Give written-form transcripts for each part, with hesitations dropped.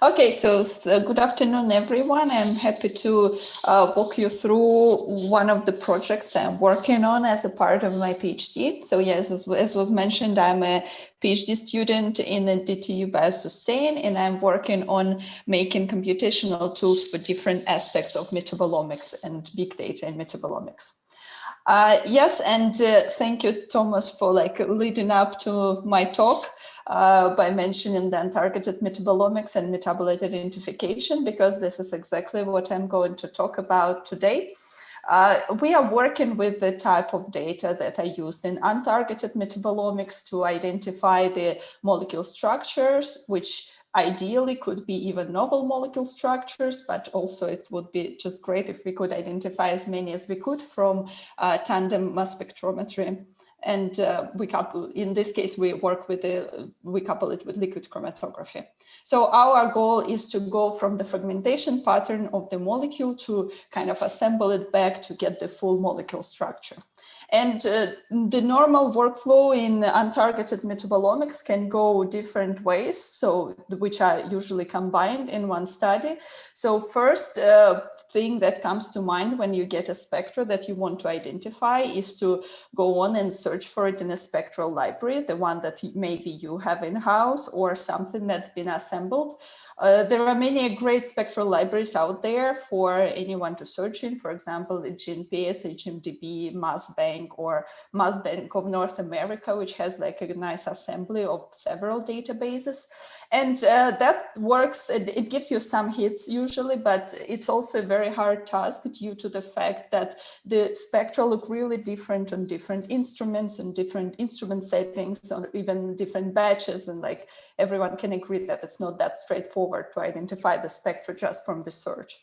Okay, so good afternoon, everyone. I'm happy to walk you through one of the projects I'm working on as a part of my PhD. So yes, as was mentioned, I'm a PhD student in a DTU Biosustain, and I'm working on making computational tools for different aspects of metabolomics and big data in metabolomics. Yes, and thank you, Thomas, for leading up to my talk by mentioning the untargeted metabolomics and metabolite identification, because this is exactly what I'm going to talk about today. We are working with the type of data that are used in untargeted metabolomics to identify the molecule structures, which ideally could be even novel molecule structures, but also it would be just great if we could identify as many as we could from tandem mass spectrometry. And in this case, we couple it with liquid chromatography. So our goal is to go from the fragmentation pattern of the molecule to kind of assemble it back to get the full molecule structure. And the normal workflow in untargeted metabolomics can go different ways, so which are usually combined in one study. So first thing that comes to mind when you get a spectra that you want to identify is to go on and search for it in a spectral library, the one that maybe you have in-house or something that's been assembled. There are many great spectral libraries out there for anyone to search in, for example, GNPS, HMDB, MassBank, or MassBank of North America, which has like a nice assembly of several databases. And that works, it gives you some hits usually, but it's also a very hard task due to the fact that the spectra look really different on different instruments and different instrument settings, or even different batches, and like everyone can agree that it's not that straightforward to identify the spectra just from the search.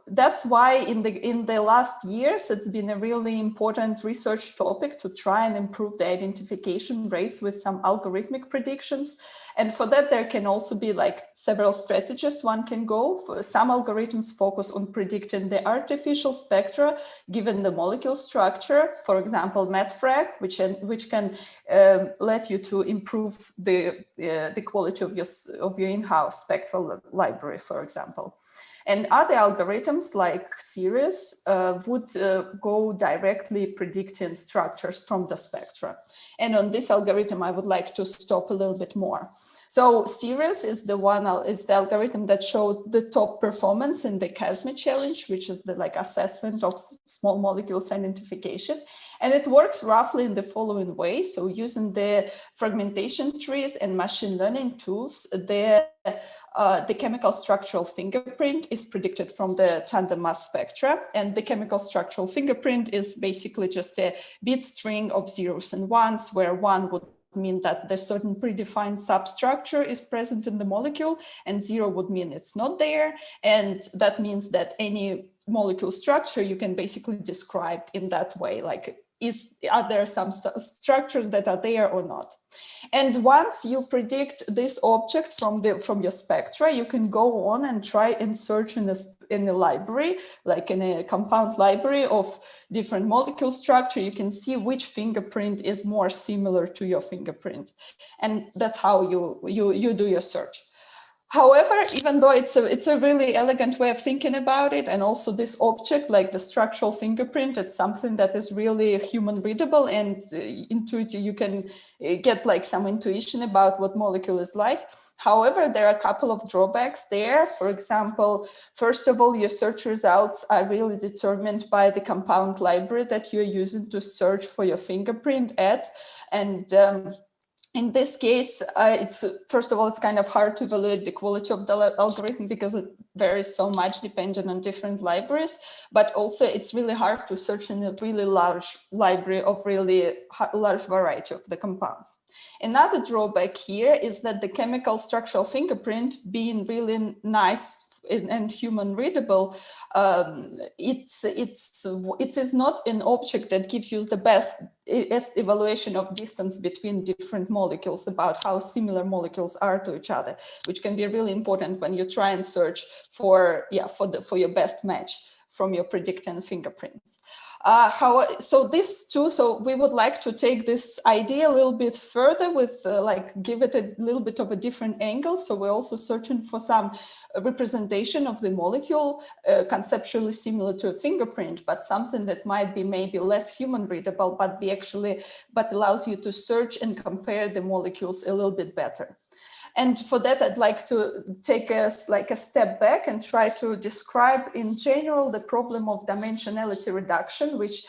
That's why in the last years, it's been a really important research topic to try and improve the identification rates with some algorithmic predictions. And for that, there can also be like several strategies one can go for. Some algorithms focus on predicting the artificial spectra given the molecule structure, for example, MetFrag, which can let you to improve the quality of your in-house spectral library, for example. And other algorithms like Sirius would go directly predicting structures from the spectra. And on this algorithm, I would like to stop a little bit more. So Sirius is the algorithm that showed the top performance in the CASME challenge, which is the assessment of small molecules identification. And it works roughly in the following way. So using the fragmentation trees and machine learning tools, the chemical structural fingerprint is predicted from the tandem mass spectra. And the chemical structural fingerprint is basically just a bit string of zeros and ones, where one would mean that the certain predefined substructure is present in the molecule, and zero would mean it's not there. And that means that any molecule structure you can basically describe in that way, like are there some structures that are there or not? And once you predict this object from your spectra, you can go on and try and search in a library, like in a compound library of different molecule structure. You can see which fingerprint is more similar to your fingerprint, and that's how you do your search. However, even though it's a really elegant way of thinking about it, and also this object, like the structural fingerprint, it's something that is really human readable and intuitive. You can get like some intuition about what molecule is like. However, there are a couple of drawbacks there. For example, first of all, your search results are really determined by the compound library that you're using to search for your fingerprint at. And in this case, first of all, it's kind of hard to evaluate the quality of the algorithm because it varies so much depending on different libraries, but also it's really hard to search in a really large library of really large variety of the compounds. Another drawback here is that the chemical structural fingerprint, being really nice and human readable, it is not an object that gives you the best evaluation of distance between different molecules, about how similar molecules are to each other, which can be really important when you try and search for your best match from your predicting fingerprints. So this too, so we would like to take this idea a little bit further with like give it a little bit of a different angle. So we're also searching for some representation of the molecule conceptually similar to a fingerprint, but something that might be maybe less human readable, but allows you to search and compare the molecules a little bit better. And for that, I'd like to take us like a step back and try to describe in general the problem of dimensionality reduction, which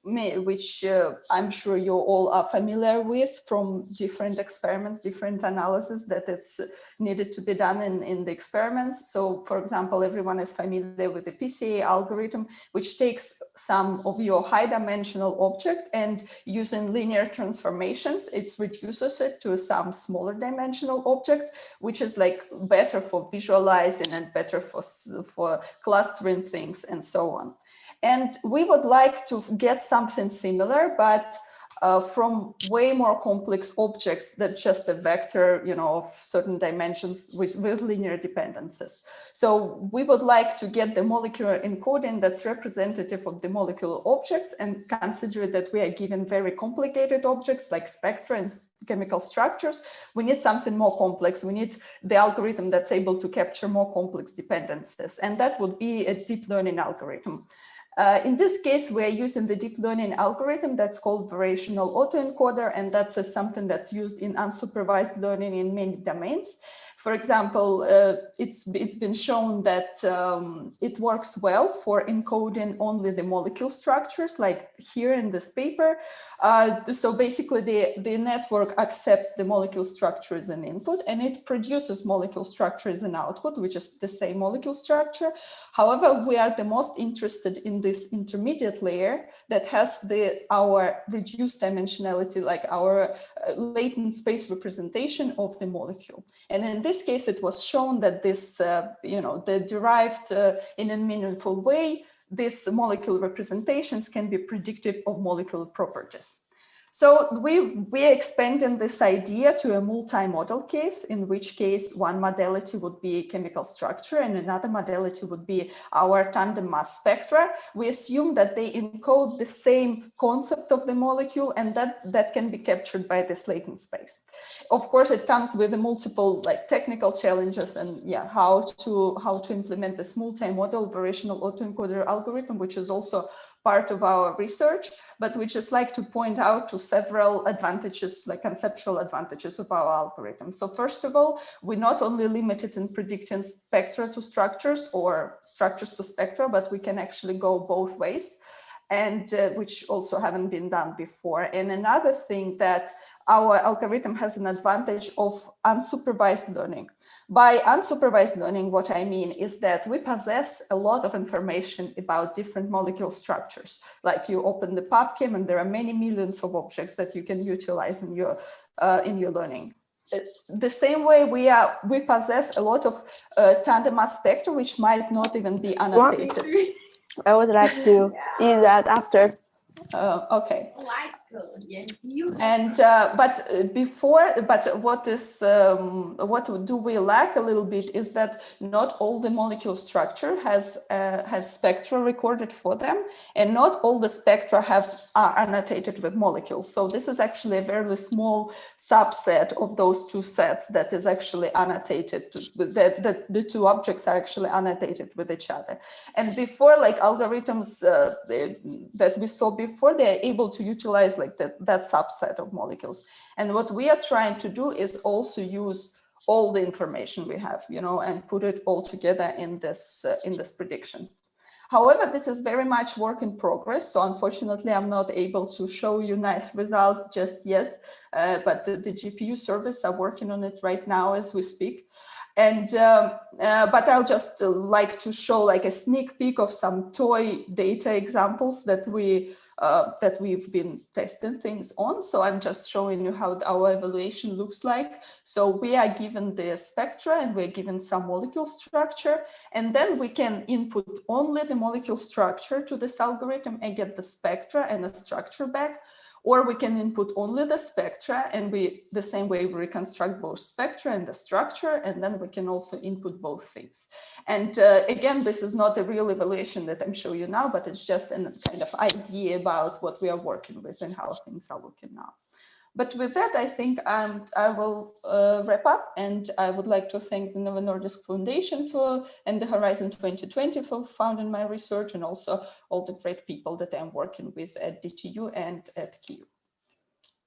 I'm sure you all are familiar with from different experiments, different analysis that it's needed to be done in the experiments. So for example, everyone is familiar with the PCA algorithm, which takes some of your high dimensional object and using linear transformations, it reduces it to some smaller dimensional object, which is like better for visualizing and better for clustering things and so on. And we would like to get something similar, but from way more complex objects than just a vector, you know, of certain dimensions with linear dependencies. So we would like to get the molecular encoding that's representative of the molecular objects, and consider that we are given very complicated objects like spectra and chemical structures. We need something more complex. We need the algorithm that's able to capture more complex dependencies, and that would be a deep learning algorithm. In this case, we are using the deep learning algorithm that's called variational autoencoder, and that's something that's used in unsupervised learning in many domains. For example, it's been shown that it works well for encoding only the molecule structures, like here in this paper. So basically, the network accepts the molecule structure as an input, and it produces molecule structure as an output, which is the same molecule structure. However, we are the most interested in this intermediate layer that has our reduced dimensionality, like our latent space representation of the molecule. And in this case, it was shown that this, the derived in a meaningful way, these molecule representations can be predictive of molecular properties. So we are expanding this idea to a multi-model case, in which case one modality would be chemical structure and another modality would be our tandem mass spectra. We assume that they encode the same concept of the molecule, and that can be captured by this latent space. Of course, it comes with multiple like technical challenges and how to implement this multi-model variational autoencoder algorithm, which is also part of our research, but we just like to point out to several advantages, like conceptual advantages of our algorithm. So first of all, we're not only limited in predicting spectra to structures or structures to spectra, but we can actually go both ways, and which also haven't been done before. And another thing that our algorithm has an advantage of unsupervised learning. By unsupervised learning, what I mean is that we possess a lot of information about different molecule structures. Like you open the PubChem and there are many millions of objects that you can utilize in your learning. The same way we possess a lot of tandem mass spectra, which might not even be annotated. I would like to use that after. Okay. And but what do we lack a little bit is that not all the molecule structure has spectra recorded for them, and not all the spectra are annotated with molecules. So this is actually a very small subset of those two sets that is actually annotated. That the two objects are actually annotated with each other. And before, like algorithms that we saw before, they're able to utilize like that subset of molecules. And what we are trying to do is also use all the information we have, and put it all together in this prediction. However, this is very much work in progress. So unfortunately, I'm not able to show you nice results just yet, but the GPU service are working on it right now as we speak. And but I'll just like to show like a sneak peek of some toy data examples that we've been testing things on. So I'm just showing you how our evaluation looks like. So we are given the spectra and we're given some molecule structure, and then we can input only the molecule structure to this algorithm and get the spectra and the structure back. Or we can input only the spectra, and the same way we reconstruct both spectra and the structure, and then we can also input both things. And again, this is not a real evaluation that I'm showing you now, but it's just a kind of idea about what we are working with and how things are looking now. But with that, I think I will wrap up, and I would like to thank the Novo Nordisk Foundation and the Horizon 2020 for funding my research, and also all the great people that I'm working with at DTU and at KU.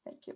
Thank you.